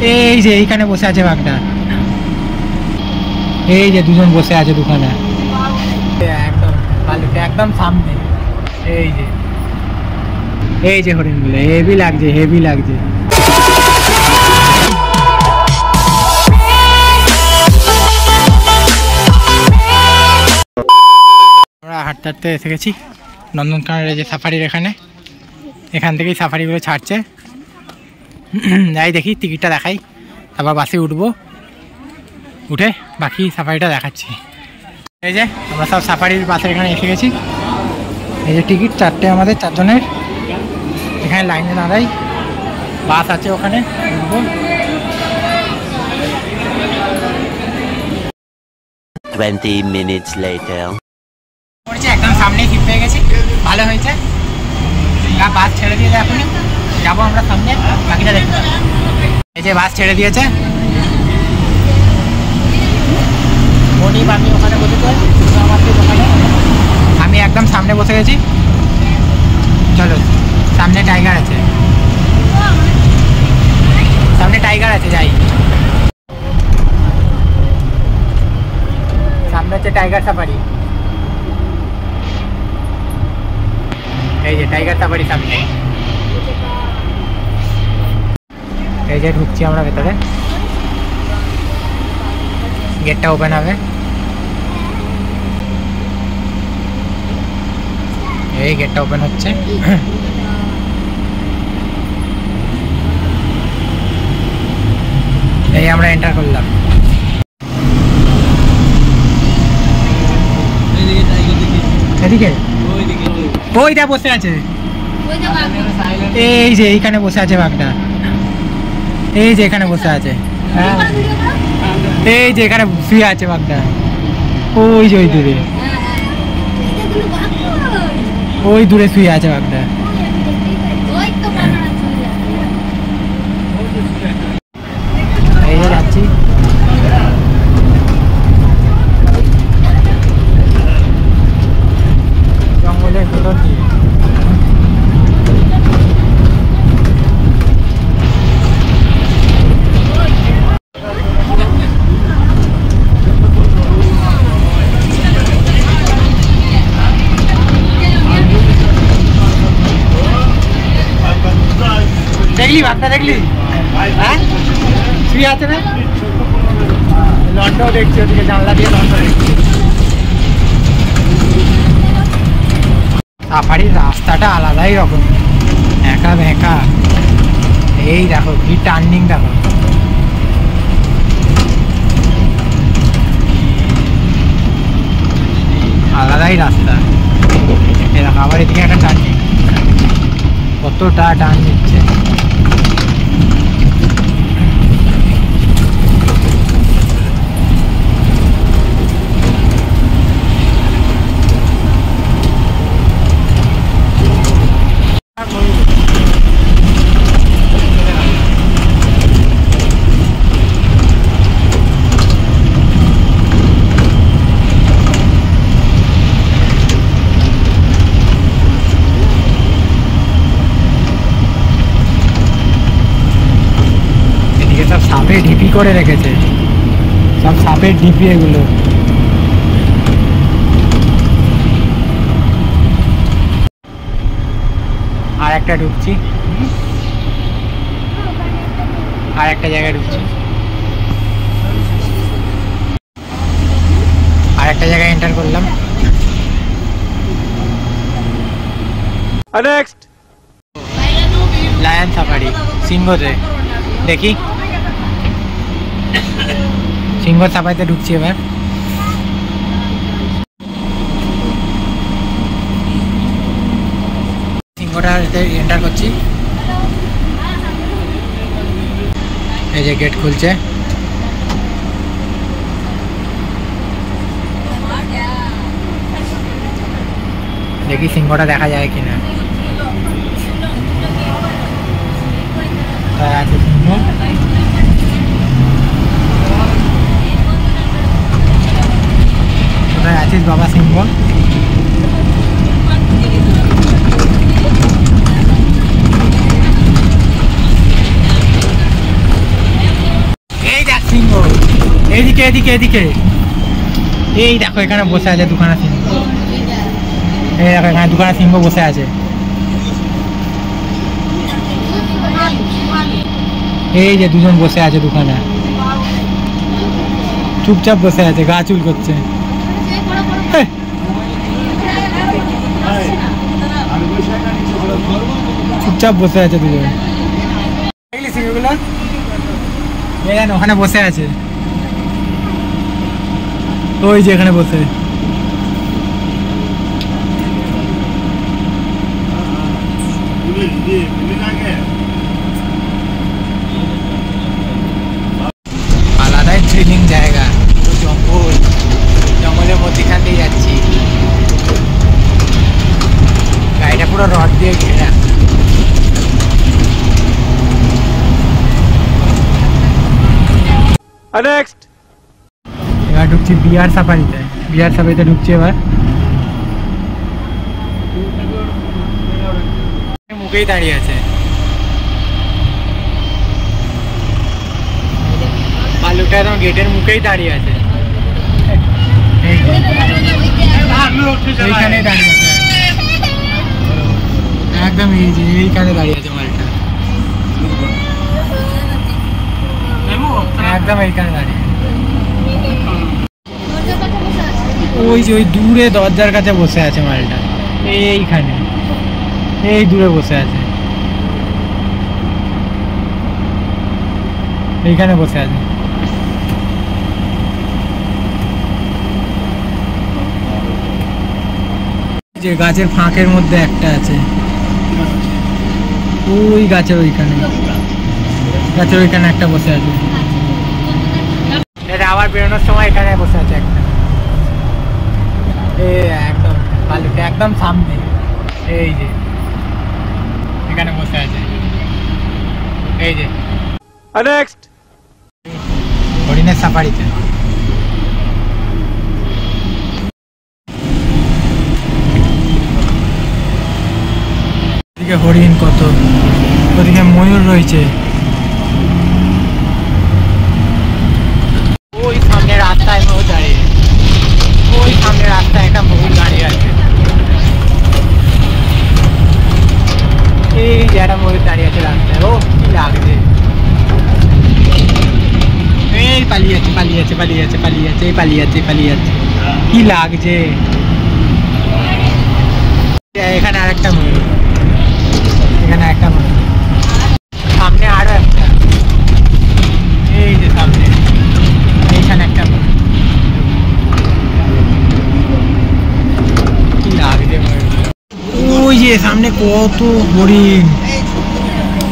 এই যে এইখানে বসে আছে বাঘটা, এই যে দুজন বসে আছে দোকানে, একদম ভালুকটা একদম সামনে। এই যে হরিণগুলো হেভি লাগছে, হেভি লাগছে। আমরা হাঁটতে হাঁটতে এসে গেছি নন্দনকাননের যে সাফারির এখান থেকেই সাফারিগুলো ছাড়ছে। যাই দেখি, টিকিটটা দেখাই, তারপর বাসে উঠবো, উঠে বাকি সাফারিটা দেখাচ্ছি। এই যে আমরা সব সাফারির বাসের এখানে এসে গেছি। এই যে টিকিট 4টে আমাদের 4 জনের, এখানে লাইনে দাঁড়াই, বাস আছে ওখানে উঠবো। 20 minutes later. একদম সামনে সিট পেয়ে গেছি, ভালো হয়েছে। বাস ছেড়ে দিয়েছে, এখনই যাবো আমরা সামনে, বাকিটা দেখতে। এই যে বাস ছেড়ে দিয়েছে, মনিপ আমি ওখানে বসেছি, ওখানে আমি একদম সামনে বসে গেছি। চলো, সামনে টাইগার আছে, সামনে টাইগার আছে, যাই। সামনে হচ্ছে টাইগার সাফারি, এই যে টাইগার সাফারি সামনে। এই যে ঢুকছি আমরা ভেতরে, গেটটা ওপেন হবে। এই গেটটা ওপেন হচ্ছে, এই আমরা এন্টার করলাম। এদিকে ওইটা বসে আছে, এই যে এইখানে বসে আছে বাঘটা, এই যে এখানে বসে আছে, এই যে এখানে শুয়ে আছে বাঘটা, ওই যে ওই দূরে, ওই দূরে শুয়ে আছে বাঘটা। এই যে যাচ্ছি, জঙ্গলের ভেতর দিয়ে। দেখলি বাঘটা, দেখলি? হ্যাঁ, শুয়ে আছে না? লন্ডও দেখছি, ওদিকে জানলা দিয়ে লন্ড দেখছি। সাফারির রাস্তাটা আলাদাই রকম, একা ভেঁকা। এই দেখো কি টার্নিং, দেখো আলাদাই রাস্তা। এরকম আবার এদিকে একটা টার্নিং, কতটা টার্ন নিচ্ছে। সাপের ঢিপি করে রেখেছে, সব সাপের ঢিপি এগুলো। আর একটা ঢুকছি, আর একটা জায়গায় ঢুকছি, আর একটা জায়গায় এন্টার করলাম। নেক্সট লায়ন সাফারি, সিংহতে। দেখি সিংহ সাফারিতে ঢুকছি এবার। সিংহটাতে এন্টার করছি, এই যে গেট খুলছে। দেখি সিংহটা দেখা যায় কিনা। আছে সিংহ, কোথায় আছিস বাবা সিংহ? সিংহ। এদিকে এদিকে এদিকে, এই দেখো এখানে বসে আছে দুখানা সিংহ। এই দেখো এখানে দুখানা সিংহ বসে আছে। এই যে দুজন বসে আছে দুখানা, চুপচাপ বসে আছে, গা চুল করছে। চুপচাপ বসে আছে দুজন। দেখলি সিংহগুলো? এই জানো ওখানে বসে আছে, ওই যে এখানে বসে। আলাদাই থ্রিলিং জায়গা, জঙ্গল, জঙ্গলের মধ্যেখান দিয়ে যাচ্ছি। গাড়িটা পুরো রড দিয়ে ঘেরা। নেক্সট এবার ঢুকছি বিহার সাফারিতে। বিহার সাফারিতে ঢুকছি এবার। মুখেই দাঁড়িয়ে আছে, ভালুকটা একদম গেটের মুখেই দাঁড়িয়ে আছে। এইখানে দাঁড়িয়ে আছে একদম, এই যে এইখানে দাঁড়িয়ে আছে মালটা, একদম এইখানে দাঁড়িয়ে। ওই যে ওই দূরে দরজার কাছে বসে আছে মালটা, এইখানে, এই দূরে বসে আছে, এইখানে বসে আছে। যে গাছের ফাঁকের মধ্যে একটা আছে, ওই গাছের ওইখানে, গাছের ওইখানে একটা বসে আছে। এটা আবার বেরোনোর সময় এখানে বসে আছে একটা, একদম ভালুকটা একদম সামনে, এই যে এখানে বসে আছে, এই যে নেক্সট হরিণের সাফারিতে। এদিকে হরিণ কত, ওদিকে ময়ূর রয়েছে। ওই সামনে রাস্তায় ময়ূর দাঁড়িয়ে, ওই সামনে রাস্তায় একটা ময়ূর দাঁড়িয়ে আছে, এই যে একটা ময়ূর দাঁড়িয়ে আছে রাস্তায়। ও কি লাগছে, এই পালিয়ে যাচ্ছে পালিয়ে যাচ্ছে পালিয়ে যাচ্ছে পালিয়ে যাচ্ছে, এই পালিয়ে যাচ্ছে পালিয়ে যাচ্ছে, কি লাগছে। এখানে আরেকটা ময়ূর, এখানে একটা ময়ূর, সামনে আরো একটা, এই যে সামনে এইখানে একটা ময়ূর, কি লাগছে ময়ূর। ওই যে সামনে কত হরিণ,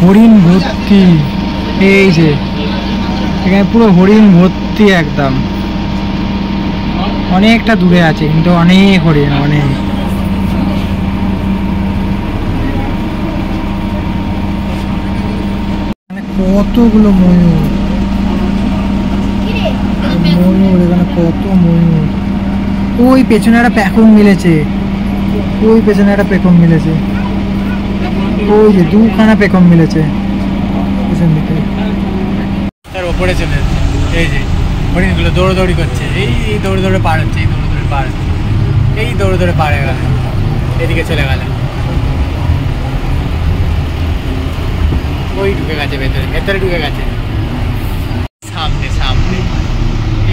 হরিণ ভর্তি, এই যে এখানে পুরো হরিণ ভর্তি একদম। অনেকটা দূরে আছে কিন্তু অনেক হরিণ, অনেক। কতগুলো ময়ূর, ময়ূর এখানে কত ময়ূর। ওই পেছনে একটা পেখম মিলেছে, ওই পেছনে একটা পেখম মিলেছে, ওই যে দুখানা পেখম মিলেছে পেছন দিকে। তার ওপরে চলে যাচ্ছে, এই যে হরিণগুলো দৌড়দৌড়ি করছে, এই দৌড়ে দৌড়ে পার হচ্ছে, এই দৌড়ে দৌড়ে পার হচ্ছে, এই দৌড়ে দৌড়ে পার হয়ে গেল, এদিকে চলে গেল, ওই ঢুকে গেছে ভেতরে, ভেতরে ঢুকে গেছে। সামনে সামনে,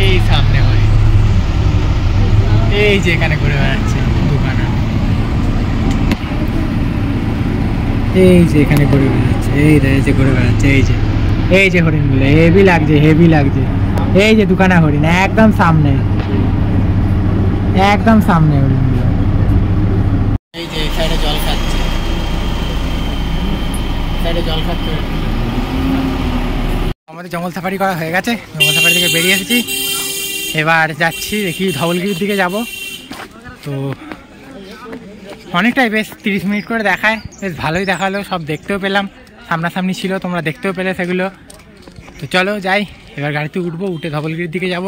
এই সামনে হরিণ, এই যে এখানে ঘুরে বেড়াচ্ছে দুখানা, এই যে এখানে ঘুরে বেড়াচ্ছে, এই যে ঘুরে বেড়াচ্ছে, এই যে হরিণগুলো হেভি লাগছে, হেভি লাগছে। এই যে দুখানা হরিণ একদম সামনে, একদম সামনে হরিণগুলো। এই যে এই সাইডে জল খাচ্ছে, সাইডে জল খাচ্ছে। আমাদের জঙ্গল সাফারি করা হয়ে গেছে, জঙ্গল সাফারি থেকে বেরিয়ে এসেছি, এবার যাচ্ছি দেখি ধবলগিরির দিকে যাব। তো অনেকটাই, বেশ 30 মিনিট করে দেখায়, বেশ ভালোই দেখালো, সব দেখতেও পেলাম, সামনাসামনি ছিল, তোমরা দেখতেও পেলে সেগুলো। তো চলো যাই, এবার গাড়িতে উঠবো, উঠে ধবলগিরির দিকে যাব।